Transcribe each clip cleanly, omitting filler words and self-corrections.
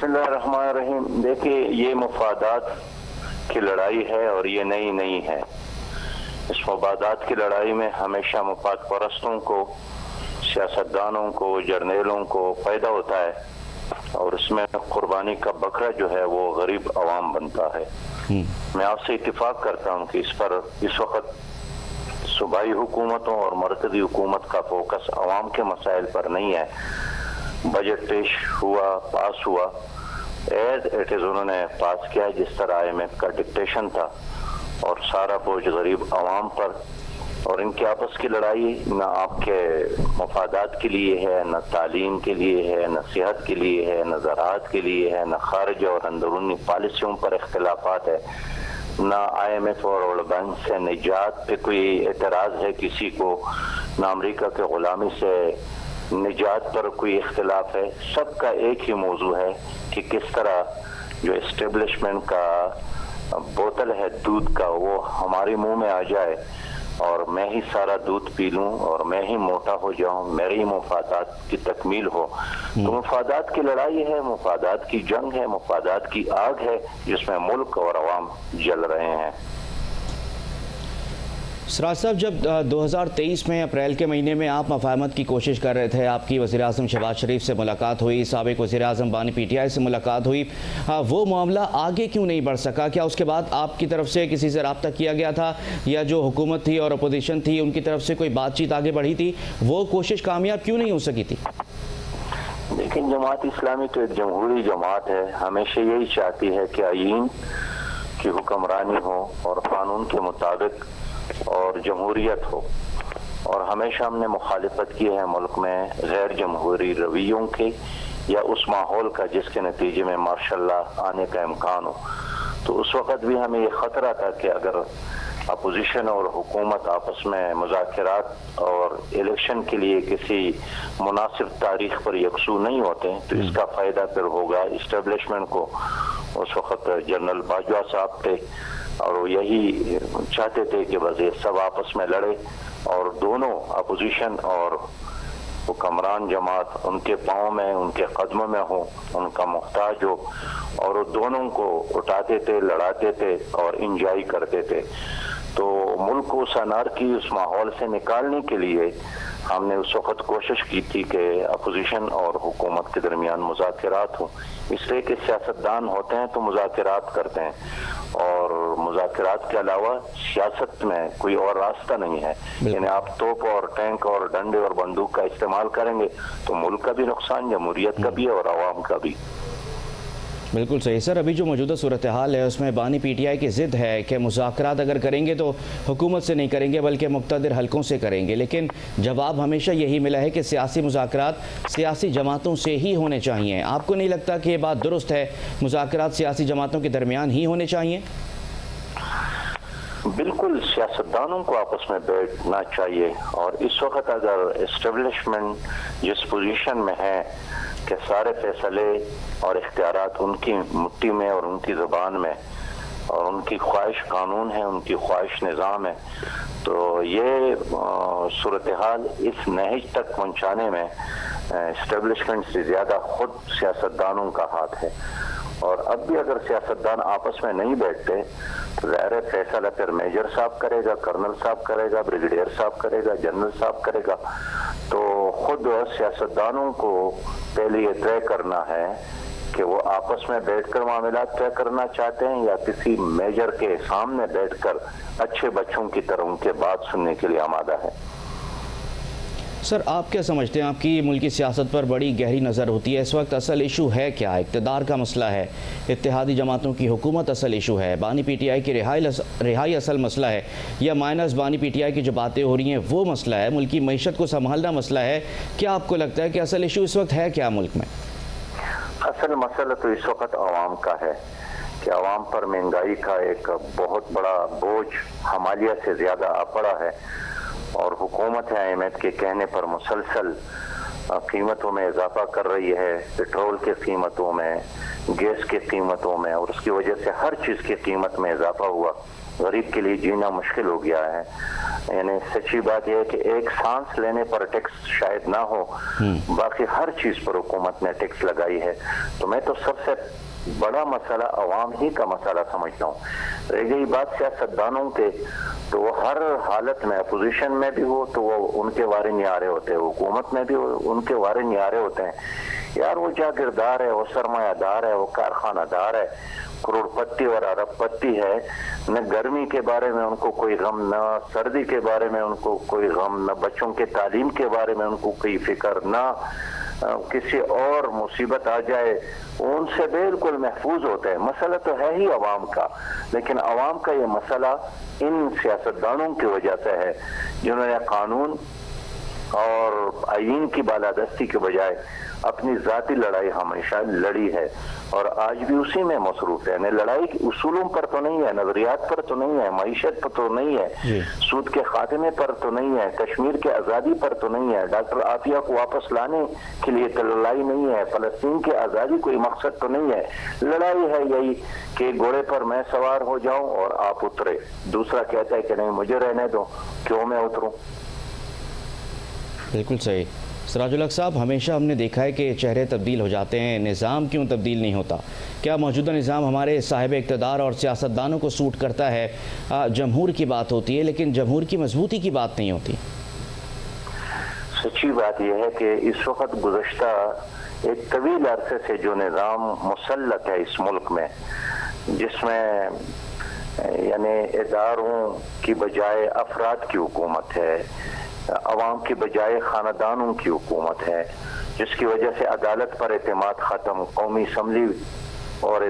بسم اللہ الرحمن الرحیم. دیکھیے یہ مفادات کی لڑائی ہے اور یہ نئی نہیں ہے. اس مفادات کی لڑائی میں ہمیشہ مفاد پرستوں کو، سیاستدانوں کو، جرنیلوں کو فائدہ ہوتا ہے اور اس میں قربانی کا بکرا جو ہے وہ غریب عوام بنتا ہے. میں آپ سے اتفاق کرتا ہوں کہ اس پر اس وقت صوبائی حکومتوں اور مرکزی حکومت کا فوکس عوام کے مسائل پر نہیں ہے. بجٹ پیش ہوا، پاس ہوا ایز اٹ از، انہوں نے پاس کیا جس طرح IMF کا ڈکٹیشن تھا، اور سارا بوجھ غریب عوام پر. اور ان کی آپس کی لڑائی نہ آپ کے مفادات کے لیے ہے، نہ تعلیم کے لیے ہے، نہ صحت کے لیے ہے، نہ زراعت کے لیے ہے، نہ خارجہ اور اندرونی پالیسیوں پر اختلافات ہے، نہ IMF اور ورلڈ بینک سے نجات پہ کوئی اعتراض ہے کسی کو، نہ امریکہ کے غلامی سے نجات پر کوئی اختلاف ہے. سب کا ایک ہی موضوع ہے کہ کس طرح جو اسٹیبلشمنٹ کا بوتل ہے دودھ کا وہ ہمارے منہ میں آ جائے اور میں ہی سارا دودھ پی لوں اور میں ہی موٹا ہو جاؤں، میرے ہی مفادات کی تکمیل ہو. تو مفادات کی لڑائی ہے، مفادات کی جنگ ہے، مفادات کی آگ ہے جس میں ملک اور عوام جل رہے ہیں. سراج صاحب، جب 2023 میں اپریل کے مہینے میں آپ مفاہمت کی کوشش کر رہے تھے، آپ کی وزیر اعظم شہباز شریف سے ملاقات ہوئی، سابق وزیر اعظم بانی PTI سے ملاقات ہوئی، وہ معاملہ آگے کیوں نہیں بڑھ سکا؟ کیا اس کے بعد آپ کی طرف سے کسی سے رابطہ کیا گیا تھا، یا جو حکومت تھی اور اپوزیشن تھی ان کی طرف سے کوئی بات چیت آگے بڑھی تھی؟ وہ کوشش کامیاب کیوں نہیں ہو سکی تھی؟ لیکن جماعت اسلامی تو ایک جمہوری جماعت ہے، ہمیشہ یہی چاہتی ہے کہ آئین کی حکمرانی ہو اور قانون کے مطابق اور جمہوریت ہو. اور ہمیشہ ہم نے مخالفت کی ہے ملک میں غیر جمہوری رویوں کے یا اس ماحول کا جس کے نتیجے میں مارشل لا آنے کا امکان ہو. تو اس وقت بھی ہمیں یہ خطرہ تھا کہ اگر اپوزیشن اور حکومت آپس میں مذاکرات اور الیکشن کے لیے کسی مناسب تاریخ پر یکسو نہیں ہوتے تو اس کا فائدہ پھر ہوگا اسٹیبلشمنٹ کو. اس وقت جنرل باجوہ صاحب تھے اور وہ یہی چاہتے تھے کہ بس یہ سب آپس میں لڑے اور دونوں اپوزیشن اور حکمران جماعت ان کے پاؤں میں، ان کے قدموں میں ہو، ان کا محتاج ہو، اور وہ دونوں کو اٹھاتے تھے، لڑاتے تھے اور انجوائے کرتے تھے. تو ملک کو اس انارکی اس ماحول سے نکالنے کے لیے ہم نے اس وقت کوشش کی تھی کہ اپوزیشن اور حکومت کے درمیان مذاکرات ہوں. اس لیے کہ سیاستدان ہوتے ہیں تو مذاکرات کرتے ہیں، اور مذاکرات کے علاوہ سیاست میں کوئی اور راستہ نہیں ہے. یعنی آپ توپ اور ٹینک اور ڈنڈے اور بندوق کا استعمال کریں گے تو ملک کا بھی نقصان، جمہوریت کا بھی اور عوام کا بھی. بالکل صحیح سر. ابھی جو موجودہ صورتحال ہے اس میں بانی PTI کی ضد ہے کہ مذاکرات اگر کریں گے تو حکومت سے نہیں کریں گے بلکہ مقتدر حلقوں سے کریں گے، لیکن جواب ہمیشہ یہی ملا ہے کہ سیاسی مذاکرات سیاسی جماعتوں سے ہی ہونے چاہیے. آپ کو نہیں لگتا کہ یہ بات درست ہے، مذاکرات سیاسی جماعتوں کے درمیان ہی ہونے چاہیے؟ بالکل سیاستدانوں کو آپس میں بیٹھنا چاہیے. اور اس وقت اگر اسٹیبلشمنٹ جس پوزیشن میں ہے کہ سارے فیصلے اور اختیارات ان کی مٹھی میں اور ان کی زبان میں، اور ان کی خواہش قانون ہے، ان کی خواہش نظام ہے، تو یہ صورتحال اس نہج تک پہنچانے میں اسٹیبلشمنٹ سے زیادہ خود سیاستدانوں کا ہاتھ ہے. اور اب بھی اگر سیاستدان آپس میں نہیں بیٹھتے تو ظاہر فیصلہ پھر میجر صاحب کرے گا، کرنل صاحب کرے گا، بریگیڈیئر صاحب کرے گا، جنرل صاحب کرے گا. تو خود سیاستدانوں کو پہلے یہ طے کرنا ہے کہ وہ آپس میں بیٹھ کر معاملات طے کرنا چاہتے ہیں یا کسی میجر کے سامنے بیٹھ کر اچھے بچوں کی طرح ان کے بات سننے کے لیے آمادہ ہے. سر آپ کیا سمجھتے ہیں؟ آپ کی ملکی سیاست پر بڑی گہری نظر ہوتی ہے، اس وقت اصل ایشو ہے کیا؟ اقتدار کا مسئلہ ہے، اتحادی جماعتوں کی حکومت اصل ایشو ہے، بانی PTI کی رہائی اصل مسئلہ ہے، یا مائنس بانی PTI کی جو باتیں ہو رہی ہیں وہ مسئلہ ہے، ملکی معیشت کو سنبھالنا مسئلہ ہے؟ کیا آپ کو لگتا ہے کہ اصل ایشو اس وقت ہے کیا ملک میں؟ اصل مسئلہ تو اس وقت عوام کا ہے کہ عوام پر مہنگائی کا ایک بہت بڑا بوجھ حمالیہ سے زیادہ آ پڑا ہے، اور حکومت IMF کے کہنے پر مسلسل قیمتوں میں اضافہ کر رہی ہے، پٹرول کی قیمتوں میں، گیس کی قیمتوں میں، اور اس کی وجہ سے ہر چیز کی قیمت میں اضافہ ہوا، غریب کے لیے جینا مشکل ہو گیا ہے۔ یعنی سچی بات یہ ہے کہ ایک سانس لینے پر ٹیکس شاید نہ ہو، باقی ہر چیز پر حکومت نے ٹیکس لگائی ہے۔ تو میں تو سب سے بڑا مسئلہ عوام ہی کا مسئلہ سمجھتا ہوں۔ رہ گئی بات سیاستدانوں کے، تو وہ ہر حالت میں اپوزیشن میں بھی ہو تو وہ ان کے وارے نیارے ہوتے ہیں، حکومت میں بھی ان کے وارے نیارے ہوتے ہیں۔ یار وہ جاگیردار ہے، وہ سرمایہ دار ہے، وہ کارخانہ دار ہے، کروڑ پتی اور ارب پتی ہے، نہ گرمی کے بارے میں ان کو کوئی غم، نہ سردی کے بارے میں ان کو کوئی غم، نہ بچوں کے تعلیم کے بارے میں ان کو کوئی فکر، نہ کسی اور مصیبت آ جائے ان سے بالکل محفوظ ہوتے ہیں۔ مسئلہ تو ہے ہی عوام کا، لیکن عوام کا یہ مسئلہ ان سیاستدانوں کی وجہ سے ہے جنہوں نے قانون اور آئین کی بالادستی کے بجائے اپنی ذاتی لڑائی ہمیشہ لڑی ہے، اور آج بھی اسی میں مصروف ہے۔ یعنی لڑائی اصولوں پر تو نہیں ہے، نظریات پر تو نہیں ہے، معیشت پر تو نہیں ہے، سود کے خاتمے پر تو نہیں ہے، کشمیر کے آزادی پر تو نہیں ہے، ڈاکٹر عافیہ کو واپس لانے کے لیے تو لڑائی نہیں ہے، فلسطین کی آزادی کوئی مقصد تو نہیں ہے۔ لڑائی ہے یہی کہ گھوڑے پر میں سوار ہو جاؤں اور آپ اترے، دوسرا کہتا ہے کہ نہیں مجھے رہنے دو، کیوں میں اتروں۔ بالکل صحیح۔ سراج الحق صاحب، ہمیشہ ہم نے دیکھا ہے کہ چہرے تبدیل ہو جاتے ہیں، نظام کیوں تبدیل نہیں ہوتا؟ کیا موجودہ نظام ہمارے صاحب اقتدار اور سیاستدانوں کو سوٹ کرتا ہے؟ جمہور کی بات ہوتی ہے لیکن جمہور کی مضبوطی کی بات نہیں ہوتی۔ سچی بات یہ ہے کہ اس وقت گزشتہ ایک طویل عرصے سے جو نظام مسلط ہے اس ملک میں، جس میں یعنی اداروں کی بجائے افراد کی حکومت ہے، عوام کی بجائے خاندانوں کی حکومت ہے، جس کی وجہ سے عدالت پر اعتماد ختم، قومی اسمبلی اور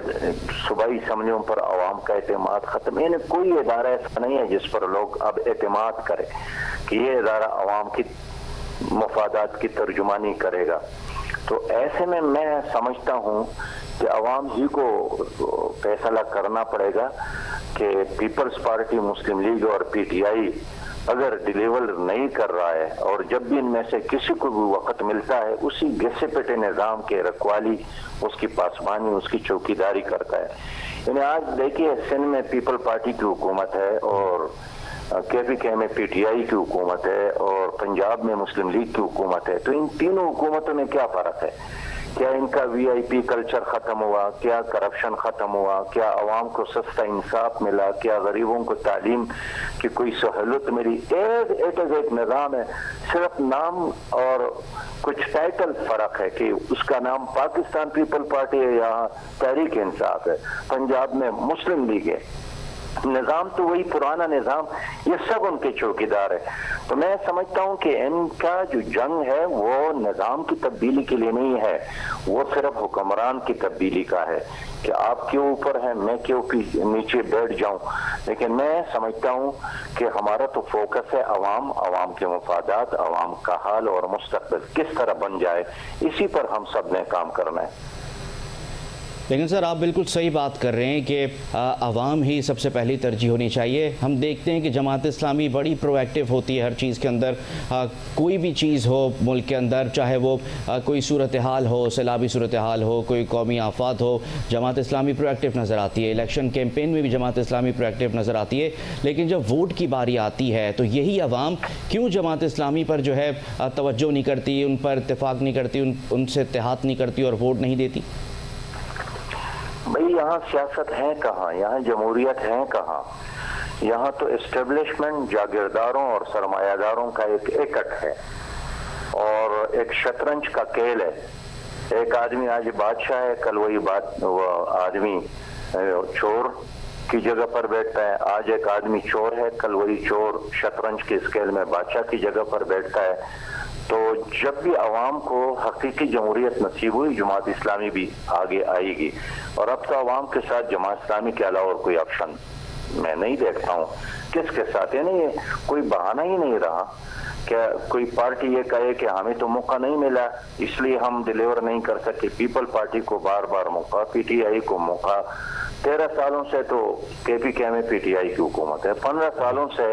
صوبائی اسمبلیوں پر عوام کا اعتماد ختم۔ یعنی کوئی ادارہ ایسا نہیں ہے جس پر لوگ اب اعتماد کرے کہ یہ ادارہ عوام کی مفادات کی ترجمانی کرے گا۔ تو ایسے میں سمجھتا ہوں کہ عوام ہی کو فیصلہ کرنا پڑے گا کہ پیپلز پارٹی، مسلم لیگ اور پی ٹی آئی اگر ڈیلیور نہیں کر رہا ہے، اور جب بھی ان میں سے کسی کو بھی وقت ملتا ہے اسی گھسے پٹے نظام کے رکھوالی، اس کی پاسبانی، اس کی چوکیداری کرتا ہے۔ یعنی آج دیکھیے سندھ میں پیپل پارٹی کی حکومت ہے، اور کے پی کے میں پی ٹی آئی کی حکومت ہے، اور پنجاب میں مسلم لیگ کی حکومت ہے۔ تو ان تینوں حکومتوں میں کیا فرق ہے؟ کیا ان کا وی آئی پی کلچر ختم ہوا؟ کیا کرپشن ختم ہوا؟ کیا عوام کو سستا انصاف ملا؟ کیا غریبوں کو تعلیم کی کوئی سہولت ملی؟ ایک نظام ہے، صرف نام اور کچھ ٹائٹل فرق ہے کہ اس کا نام پاکستان پیپل پارٹی ہے، یہاں تحریک انصاف ہے، پنجاب میں مسلم لیگ ہے۔ نظام تو وہی پرانا نظام، یہ سب ان کے چوکیدار ہے۔ تو میں سمجھتا ہوں کہ ان کا جو جنگ ہے وہ نظام کی تبدیلی کے لیے نہیں ہے، وہ صرف حکمران کی تبدیلی کا ہے کہ آپ کیوں اوپر ہیں، میں کیوں نیچے بیٹھ جاؤں۔ لیکن میں سمجھتا ہوں کہ ہمارا تو فوکس ہے عوام کے مفادات، عوام کا حال اور مستقبل کس طرح بن جائے، اسی پر ہم سب نے کام کرنا ہے۔ لیکن سر آپ بالکل صحیح بات کر رہے ہیں کہ عوام ہی سب سے پہلی ترجیح ہونی چاہیے۔ ہم دیکھتے ہیں کہ جماعت اسلامی بڑی پرو ایکٹیو ہوتی ہے ہر چیز کے اندر، کوئی بھی چیز ہو ملک کے اندر، چاہے وہ کوئی صورتحال ہو، سیلابی صورتحال ہو، کوئی قومی آفات ہو، جماعت اسلامی پرو ایکٹیو نظر آتی ہے۔ الیکشن کیمپین میں بھی جماعت اسلامی پرو ایکٹیو نظر آتی ہے، لیکن جب ووٹ کی باری آتی ہے تو یہی عوام کیوں جماعت اسلامی پر جو ہے توجہ نہیں کرتی، ان پر اتفاق نہیں کرتی، ان سے اتحاد نہیں کرتی اور ووٹ نہیں دیتی؟ بھئی یہاں سیاست ہے کہاں، یہاں جمہوریت ہے کہاں؟ یہاں تو اسٹیبلشمنٹ جاگیرداروں اور سرمایہ داروں کا ایک اکٹ ہے اور ایک شطرنج کا کھیل ہے۔ ایک آدمی آج بادشاہ ہے، کل وہی وہ آدمی چور کی جگہ پر بیٹھتا ہے، آج ایک آدمی چور ہے، کل وہی چور شطرنج کے اسکیل میں بادشاہ کی جگہ پر بیٹھتا ہے۔ تو جب بھی عوام کو حقیقی جمہوریت نصیب ہوئی، جماعت اسلامی بھی آگے آئے گی، اور اب تو عوام کے ساتھ جماعت اسلامی کے علاوہ اور کوئی آپشن میں نہیں دیکھتا ہوں۔ کس کے ساتھ؟ یعنی کوئی بہانہ ہی نہیں رہا کہ کوئی پارٹی یہ کہے کہ ہمیں تو موقع نہیں ملا اس لیے ہم ڈیلیور نہیں کر سکے۔ پیپل پارٹی کو بار بار موقع، پی ٹی آئی کو موقع۔ 13 سالوں سے تو کے پی کے میں پی ٹی آئی کی حکومت ہے، 15 سالوں سے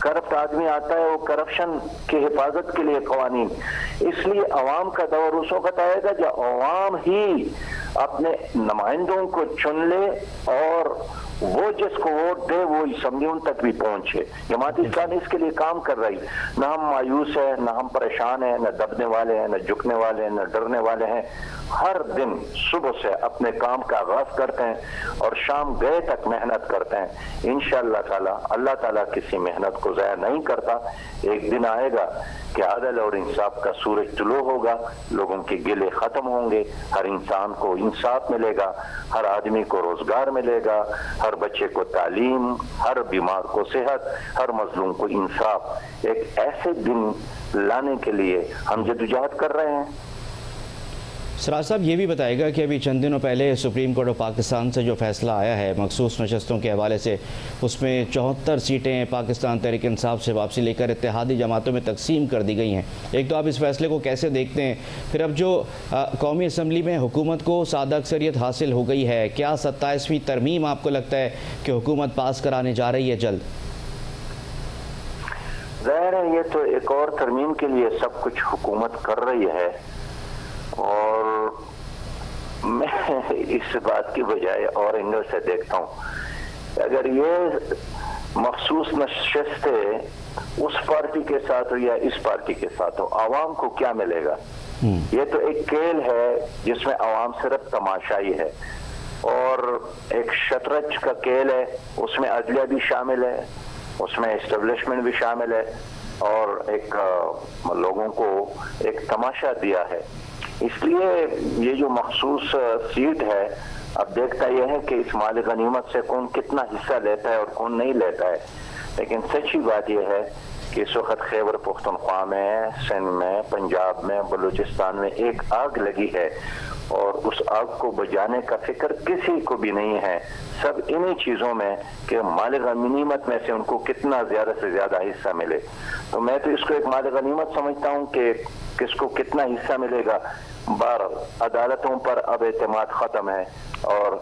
کرپٹ آدمی آتا ہے وہ کرپشن کی حفاظت کے لیے قوانین. اس لیے عوام کا دور اس وقت آئے گا جب عوام ہی اپنے نمائندوں کو چن لے اور وہ جس کو ووٹ دے وہ اسمبلیوں تک بھی پہنچے. جماعت اسلامی اس کے لیے کام کر رہی. نہ ہم مایوس ہیں، نہ ہم پریشان ہیں، نہ دبنے والے ہیں، نہ جھکنے والے ہیں، نہ ڈرنے والے ہیں. ہر دن صبح سے اپنے کام کا آغاز کرتے ہیں اور شام گئے تک محنت کرتے ہیں. انشاءاللہ تعالی اللہ تعالیٰ کسی محنت کو ضائع نہیں کرتا. ایک دن آئے گا کہ عدل اور انصاف کا سورج طلوع ہوگا، لوگوں کے گلے ختم ہوں گے، ہر انسان کو انصاف ملے گا، ہر آدمی کو روزگار ملے گا، ہر بچے کو تعلیم، ہر بیمار کو صحت، ہر مظلوم کو انصاف. ایک ایسے دن لانے کے لیے ہم جدوجہد کر رہے ہیں. سراج صاحب یہ بھی بتائے گا کہ ابھی چند دنوں پہلے سپریم کورٹ آف پاکستان سے جو فیصلہ آیا ہے مخصوص نشستوں کے حوالے سے، اس میں 74 سیٹیں پاکستان تحریک انصاف سے واپسی لے کر اتحادی جماعتوں میں تقسیم کر دی گئی ہیں. ایک تو آپ اس فیصلے کو کیسے دیکھتے ہیں؟ پھر اب جو قومی اسمبلی میں حکومت کو سادہ اکثریت حاصل ہو گئی ہے، کیا 27ویں ترمیم آپ کو لگتا ہے کہ حکومت پاس کرانے جا رہی ہے جلد؟ ظاہر ہے یہ تو ایک اور ترمیم کے لیے سب کچھ حکومت کر رہی ہے، اور میں اس بات کی بجائے اور اینگل سے دیکھتا ہوں. اگر یہ مخصوص نشستیں اس پارٹی کے ساتھ ہو یا اس پارٹی کے ساتھ ہو، عوام کو کیا ملے گا؟ یہ تو ایک کھیل ہے جس میں عوام صرف تماشائی ہے، اور ایک شطرنج کا کھیل ہے، اس میں عدلیہ بھی شامل ہے، اس میں اسٹیبلشمنٹ بھی شامل ہے، اور ایک لوگوں کو ایک تماشا دیا ہے. اس لیے یہ جو مخصوص سیٹ ہے، اب دیکھتا یہ ہے کہ اس مال غنیمت سے کون کتنا حصہ لیتا ہے اور کون نہیں لیتا ہے. لیکن سچی بات یہ ہے کہ اس وقت خیبر پختونخوا میں، سندھ میں، پنجاب میں، بلوچستان میں ایک آگ لگی ہے، اور اس آگ کو بجھانے کا فکر کسی کو بھی نہیں ہے. سب انہی چیزوں میں کہ مال غنیمت میں سے ان کو کتنا زیادہ سے زیادہ حصہ ملے. تو میں تو اس کو ایک مال غنیمت سمجھتا ہوں کہ کس کو کتنا حصہ ملے گا. عدالتوں پر اب اعتماد ختم ہے، اور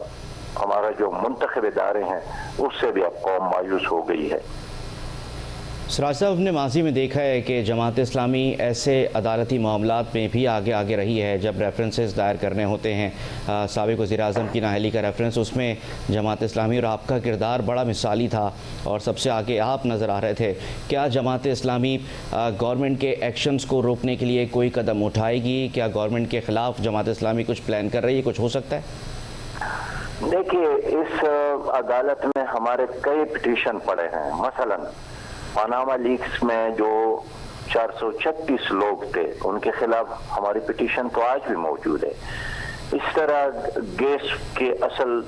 ہمارا جو منتخب ادارے ہیں اس سے بھی اب قوم مایوس ہو گئی ہے. سراج صاحب نے ماضی میں دیکھا ہے کہ جماعت اسلامی ایسے عدالتی معاملات میں بھی آگے رہی ہے. جب ریفرنسز دائر کرنے ہوتے ہیں، سابق وزیر اعظم کی نااہلی کا ریفرنس، اس میں جماعت اسلامی اور آپ کا کردار بڑا مثالی تھا اور سب سے آگے آپ نظر آ رہے تھے. کیا جماعت اسلامی گورنمنٹ کے ایکشنز کو روکنے کے لیے کوئی قدم اٹھائے گی؟ کیا گورنمنٹ کے خلاف جماعت اسلامی کچھ پلان کر رہی ہے؟ کچھ ہو سکتا ہے؟ دیکھیے، اس عدالت میں ہمارے کئی پٹیشن پڑے ہیں. مثلا پاناما لیکس میں جو 436 لوگ تھے ان کے خلاف ہماری پٹیشن تو آج بھی موجود ہے. اس طرح گیس کے اصل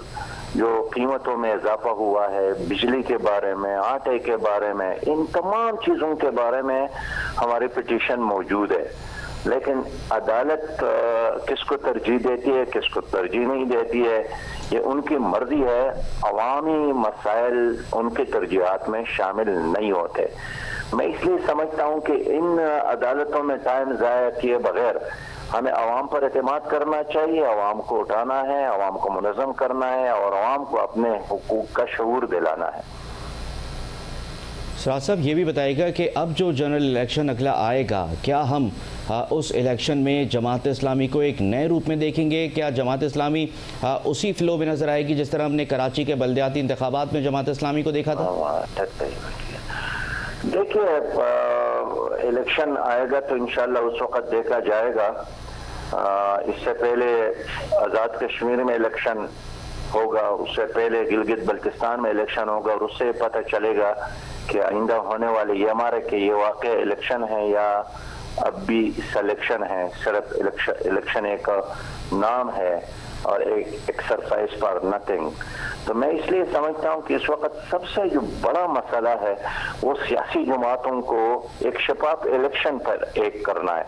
جو قیمتوں میں اضافہ ہوا ہے، بجلی کے بارے میں، آٹے کے بارے میں، ان تمام چیزوں کے بارے میں ہماری پٹیشن موجود ہے. لیکن عدالت کس کو ترجیح دیتی ہے، کس کو ترجیح نہیں دیتی ہے، یہ ان کی مرضی ہے. عوامی مسائل ان کے ترجیحات میں شامل نہیں ہوتے. میں اس لیے سمجھتا ہوں کہ ان عدالتوں میں ٹائم ضائع کیے بغیر ہمیں عوام پر اعتماد کرنا چاہیے. عوام کو اٹھانا ہے، عوام کو منظم کرنا ہے، اور عوام کو اپنے حقوق کا شعور دلانا ہے. سراج صاحب یہ بھی بتائے گا کہ اب جو جنرل الیکشن اگلا آئے گا، کیا ہم اس الیکشن میں جماعت اسلامی کو ایک نئے روپ میں دیکھیں گے؟ کیا جماعت اسلامی اسی فلو میں نظر آئے گی جس طرح ہم نے کراچی کے بلدیاتی انتخابات میں جماعت اسلامی کو دیکھا تھا؟ دیکھیے، الیکشن آئے گا تو انشاءاللہ اس وقت دیکھا جائے گا. اس سے پہلے آزاد کشمیر میں الیکشن ہوگا، اس سے پہلے گلگت بلتستان میں الیکشن ہوگا، اور اس سے پتہ چلے گا کہ آئندہ ہونے والے یہ ہمارے کہ یہ واقع الیکشن ہے یا اب بھی سلیکشن ہے. صرف الیکشن ایک نام ہے اور ایک ایکسرسائز فار نتھنگ. تو میں اس لیے سمجھتا ہوں کہ اس وقت سب سے جو بڑا مسئلہ ہے وہ سیاسی جماعتوں کو ایک شفاف الیکشن پر ایک کرنا ہے.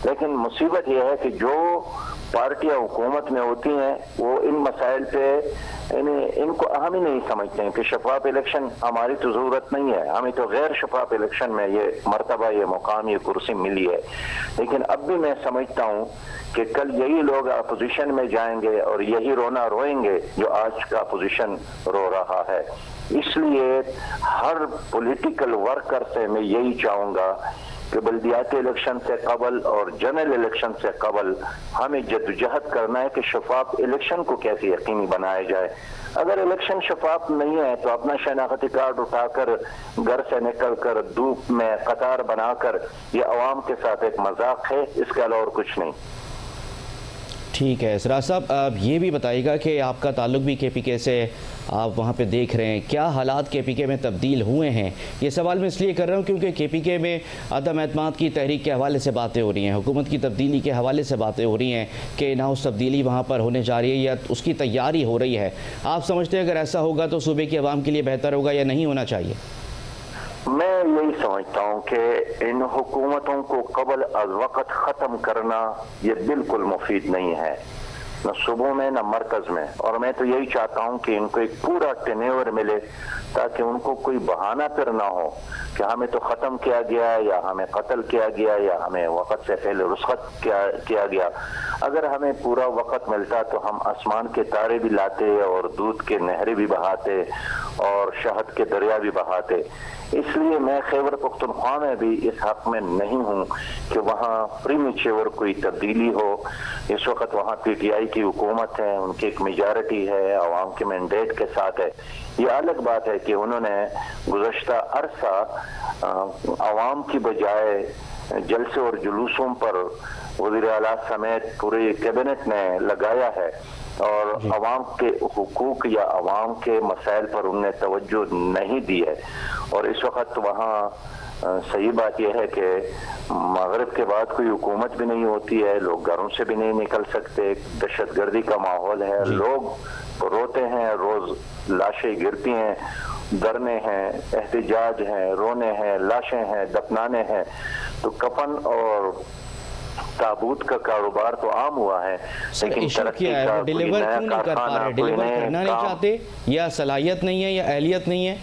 لیکن مصیبت یہ ہے کہ جو پارٹیاں حکومت میں ہوتی ہیں وہ ان مسائل پہ ان کو اہم ہی نہیں سمجھتے ہیں کہ شفاف الیکشن ہماری تو ضرورت نہیں ہے، ہمیں تو غیر شفاف الیکشن میں یہ مرتبہ، یہ مقام، یہ کرسی ملی ہے. لیکن اب بھی میں سمجھتا ہوں کہ کل یہی لوگ اپوزیشن میں جائیں گے اور یہی رونا روئیں گے جو آج کا اپوزیشن رو رہا ہے. اس لیے ہر پولیٹیکل ورکر سے میں یہی چاہوں گا کہ بلدیاتی الیکشن سے قبل اور جنرل الیکشن سے قبل ہمیں جدوجہد کرنا ہے کہ شفاف الیکشن کو کیسے یقینی بنایا جائے. اگر الیکشن شفاف نہیں ہے تو اپنا شناختی کارڈ اٹھا کر گھر سے نکل کر دھوپ میں قطار بنا کر یہ عوام کے ساتھ ایک مذاق ہے، اس کے علاوہ اور کچھ نہیں. ٹھیک ہے سراج صاحب، آپ یہ بھی بتائیے گا کہ آپ کا تعلق بھی کے پی کے سے، آپ وہاں پہ دیکھ رہے ہیں، کیا حالات کے پی کے میں تبدیل ہوئے ہیں؟ یہ سوال میں اس لیے کر رہا ہوں کیونکہ کے پی کے میں عدم اعتماد کی تحریک کے حوالے سے باتیں ہو رہی ہیں، حکومت کی تبدیلی کے حوالے سے باتیں ہو رہی ہیں کہ نہ اس تبدیلی وہاں پر ہونے جا رہی ہے یا اس کی تیاری ہو رہی ہے. آپ سمجھتے ہیں اگر ایسا ہوگا تو صوبے کی عوام کے لیے بہتر ہوگا یا نہیں ہونا چاہیے؟ میں یہی سمجھتا ہوں کہ ان حکومتوں کو قبل از وقت ختم کرنا یہ بالکل مفید نہیں ہے، نہ صوبوں میں نہ مرکز میں. اور میں تو یہی چاہتا ہوں کہ ان کو ایک پورا ٹینیور ملے تاکہ ان کو کوئی بہانہ پھر نہ ہو کہ ہمیں تو ختم کیا گیا یا ہمیں قتل کیا گیا یا ہمیں وقت سے پہلے رخصت کیا گیا. اگر ہمیں پورا وقت ملتا تو ہم آسمان کے تارے بھی لاتے اور دودھ کے نہریں بھی بہاتے اور شہد کے دریا بھی بہاتے. اس لیے میں خیبر پختونخوا میں بھی اس حق میں نہیں ہوں کہ وہاں پریمیچیور کوئی تبدیلی ہو. اس وقت وہاں پی ٹی آئی کی حکومت ہے، ان کی ایک میجارٹی ہے، عوام کے مینڈیٹ کے ساتھ ہے. یہ الگ بات ہے کہ انہوں نے گزشتہ عرصہ عوام کی بجائے جلسے اور جلوسوں پر وزیر اعلیٰ سمیت پوری کیبنٹ نے لگایا ہے اور عوام کے حقوق یا عوام کے مسائل پر انہوں نے توجہ نہیں دی ہے. اور اس وقت وہاں صحیح بات یہ ہے کہ مغرب کے بعد کوئی حکومت بھی نہیں ہوتی ہے، لوگ گھروں سے بھی نہیں نکل سکتے، دہشت گردی کا ماحول ہے، لوگ روتے ہیں، روز لاشیں گرتی ہیں، دھرنے ہیں، احتجاج ہیں، رونے ہیں، لاشیں ہیں، دفنانے ہیں. تو کفن اور تابوت کا کاروبار تو عام ہوا ہے، لیکن ترقی کا کوئی نیا کارخانہ، کوئی نئے کرنا نہیں چاہتے یا صلاحیت نہیں ہے یا اہلیت نہیں ہے؟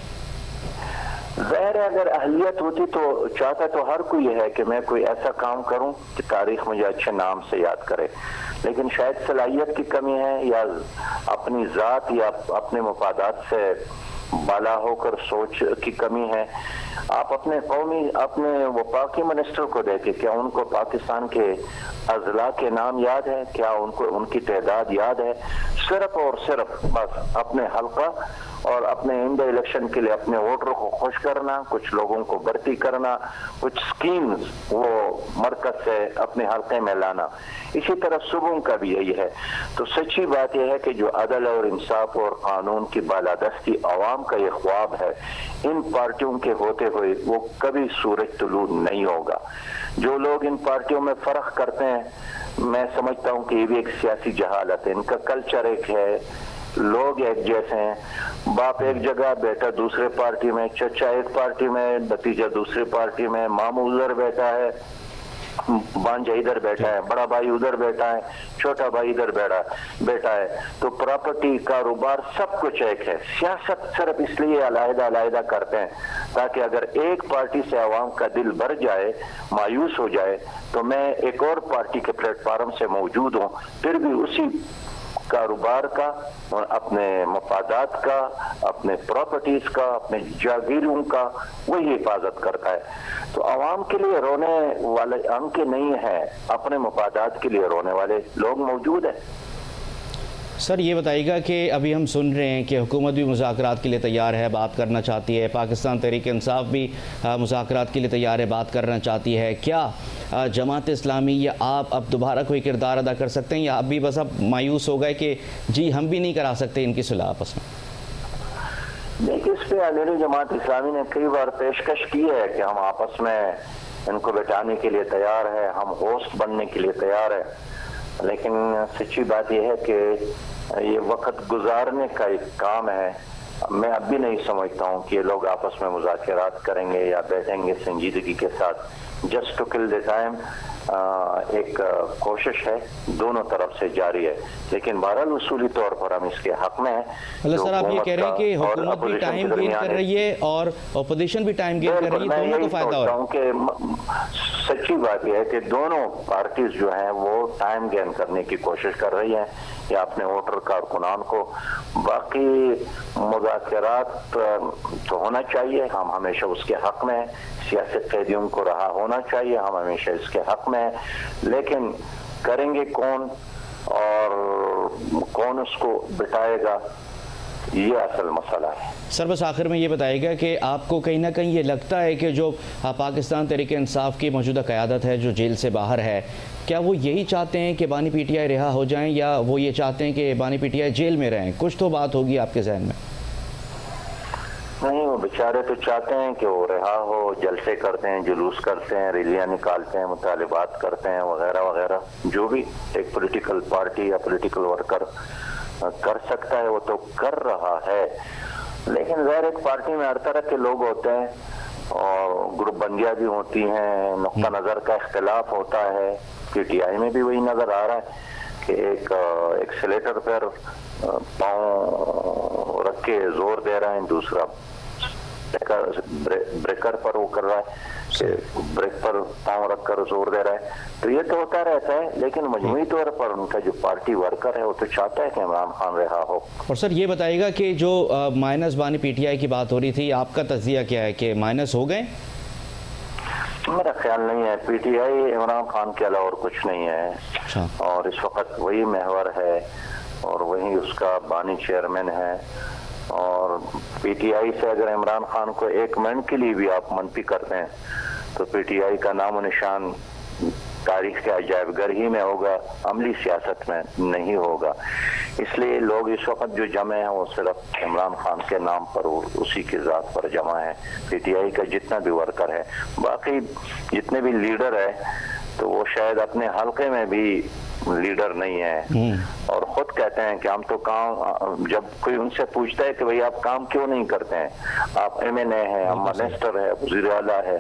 ظاہر ہے اگر اہلیت ہوتی تو چاہتا تو ہر کوئی ہے کہ میں کوئی ایسا کام کروں کہ تاریخ مجھے اچھے نام سے یاد کرے، لیکن شاید صلاحیت کی کمی ہے یا اپنی ذات یا اپنے مفادات سے بالا ہو کر سوچ کی کمی ہے. آپ اپنے وفاقی منسٹر کو دیکھیں، کیا ان کو پاکستان کے اضلاع کے نام یاد ہے؟ کیا ان کو ان کی تعداد یاد ہے؟ صرف اور صرف بس اپنے حلقہ اور اپنے انڈا الیکشن کے لیے اپنے ووٹروں کو خوش کرنا، کچھ لوگوں کو بھرتی کرنا، کچھ سکیمز وہ مرکز سے اپنے حلقے میں لانا. اسی طرح صوبوں کا بھی یہی ہے. تو سچی بات یہ ہے کہ جو عدل اور انصاف اور قانون کی بالادستی عوام کا یہ خواب ہے، ان پارٹیوں کے ہوتے ہوئے وہ کبھی سورج طلوع نہیں ہوگا. جو لوگ ان پارٹیوں میں فرق کرتے ہیں، میں سمجھتا ہوں کہ یہ بھی ایک سیاسی جہالت ہے. ان کا کلچر ایک ہے، لوگ ایک جیسے ہیں، باپ ایک جگہ، بیٹا دوسرے پارٹی میں، چچا ایک پارٹی میں، بھتیجا دوسری پارٹی میں، ماموں ادھر بیٹھا ہے، بانجا ادھر بیٹھا ہے، بڑا بھائی ادھر بیٹھا ہے، چھوٹا بھائی ادھر بیٹھا ہے. تو پراپرٹی، کاروبار، سب کچھ ایک ہے. سیاست صرف اس لیے علیحدہ کرتے ہیں تاکہ اگر ایک پارٹی سے عوام کا دل بھر جائے، مایوس ہو جائے، تو میں ایک اور پارٹی کے پلیٹ فارم سے موجود ہوں، پھر بھی اسی کاروبار کا، اپنے مفادات کا، اپنے پراپرٹیز کا، اپنے جاگیروں کا وہی حفاظت کرتا ہے. تو عوام کے لیے رونے والے انک نہیں ہیں، اپنے مفادات کے لیے رونے والے لوگ موجود ہیں. سر یہ بتائیے گا کہ ابھی ہم سن رہے ہیں کہ حکومت بھی مذاکرات کے لیے تیار ہے، بات کرنا چاہتی ہے، پاکستان تحریک انصاف بھی مذاکرات کے لیے تیار ہے، بات کرنا چاہتی ہے. کیا جماعت اسلامی یا آپ اب دوبارہ کوئی کردار ادا کر سکتے ہیں یا اب بھی بس اب مایوس ہو گئے کہ جی ہم بھی نہیں کرا سکتے ان کی صلح آپس میں؟ دیکھیے، اس پہ عالمی جماعت اسلامی نے کئی بار پیشکش کی ہے کہ ہم آپس میں ان کو بٹھانے کے لیے تیار ہے، ہم ہوسٹ بننے کے لیے تیار ہے. لیکن سچی بات یہ ہے کہ یہ وقت گزارنے کا ایک کام ہے. میں اب بھی نہیں سمجھتا ہوں کہ یہ لوگ آپس میں مذاکرات کریں گے یا بیٹھیں گے سنجیدگی کے ساتھ. Just to kill the time ایک کوشش ہے دونوں طرف سے جاری ہے، لیکن بہرحال اصولی طور پر ہم اس کے حق میں ہیں۔ اللہ سر آپ یہ کہہ رہے ہیں کہ حکومت بھی ٹائم گین کر رہی ہے اور اپوزیشن بھی ٹائم گین کر رہی ہے، دونوں کو فائدہ ہو رہا ہے۔ کہ سچی بات یہ ہے کہ دونوں پارٹیز جو ہیں وہ ٹائم گین کرنے کی کوشش کر رہی ہیں یا اپنے ووٹر کارکنان کو۔ باقی مذاکرات تو ہونا چاہیے، ہم ہمیشہ اس کے حق میں ہیں، سیاسی قیدیوں کو رہا ہونا چاہیے، ہم ہمیشہ اس کے حق میں ہیں، لیکن کریں گے کون اور کون اس کو بٹائے گا، یہ اصل مسئلہ ہے۔ سر بس آخر میں یہ بتائے گا کہ آپ کو کہیں نہ کہیں یہ لگتا ہے کہ جو پاکستان تحریک انصاف کی موجودہ قیادت ہے جو جیل سے باہر ہے، کیا وہ یہی چاہتے ہیں کہ بانی پی ٹی آئی رہا ہو جائیں یا وہ یہ چاہتے ہیں کہ بانی پی ٹی آئی جیل میں رہیں؟ کچھ تو بات ہوگی آپ کے ذہن میں۔ نہیں، وہ بیچارے تو چاہتے ہیں کہ وہ رہا ہو، جلسے کرتے ہیں، جلوس کرتے ہیں، ریلیاں نکالتے ہیں، مطالبات کرتے ہیں وغیرہ وغیرہ، جو بھی ایک پولیٹیکل پارٹی یا پولیٹیکل ورکر کر سکتا ہے وہ تو کر رہا ہے۔ لیکن ظاہر ایک پارٹی میں ہر طرح کے لوگ ہوتے ہیں اور گروپ بندیاں بھی ہوتی ہیں، نقطہ نظر کا اختلاف ہوتا ہے۔ پی ٹی آئی میں بھی وہی نظر آ رہا ہے کہ ایک ایکسیلیٹر پر پاؤں رکھ کے زور دے رہا ہے، دوسرا بریکر پر وہ کر رہا ہے کہ بریک پر پاؤں رکھ کر زور دے رہا ہے۔ تو یہ تو ہوتا رہتا ہے، لیکن مجموعی طور پر ان کا جو پارٹی ورکر ہے وہ تو چاہتا ہے کہ عمران خان رہا ہو۔ اور سر یہ بتائیے گا کہ جو مائنس بانی پی ٹی آئی کی بات ہو رہی تھی، آپ کا تجزیہ کیا ہے کہ مائنس ہو گئے؟ میرا خیال نہیں ہے، P T I Imran Khan کے علاوہ اور کچھ نہیں ہے، اور اس وقت وہی محور ہے اور وہی اس کا بانی چیئرمین ہے، اور پی ٹی آئی سے اگر عمران خان کو ایک منٹ کے لیے بھی آپ منفی کرتے ہیں تو پی ٹی آئی کا نام و نشان تاریخ کے عجائب گھر ہی میں ہوگا، عملی سیاست میں نہیں ہوگا۔ اس لیے لوگ اس وقت جو جمع ہیں وہ صرف عمران خان کے نام پر، اسی کی ذات پر جمع ہے۔ پی ٹی آئی کا جتنا بھی ورکر ہے، باقی جتنے بھی لیڈر ہے تو وہ شاید اپنے حلقے میں بھی لیڈر نہیں ہے، اور خود کہتے ہیں کہ ہم تو کام، جب کوئی ان سے پوچھتا ہے کہ بھئی آپ کام کیوں نہیں کرتے ہیں، آپ ایم این اے ہیں، آپ منسٹر ہے، وزیر اعلیٰ ہے،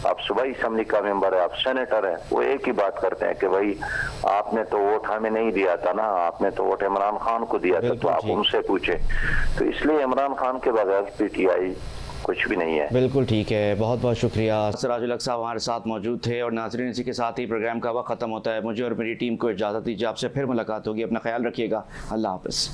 آپ صوبائی اسمبلی کا ممبر ہے، آپ سینیٹر ہے، وہ ایک ہی بات کرتے ہیں کہ بھئی آپ نے تو ووٹ ہمیں نہیں دیا تھا نا، آپ نے تو ووٹ عمران خان کو دیا تھا، تو آپ ان سے پوچھیں۔ تو اس لیے عمران خان کے بغیر پی ٹی آئی کچھ بھی نہیں ہے۔ بالکل ٹھیک ہے، بہت بہت شکریہ۔ سراج الحق صاحب ہمارے ساتھ موجود تھے، اور ناظرین اسی کے ساتھ ہی پروگرام کا وقت ختم ہوتا ہے۔ مجھے اور میری ٹیم کو اجازت دیجیے، آپ سے پھر ملاقات ہوگی، اپنا خیال رکھیے گا، اللہ حافظ۔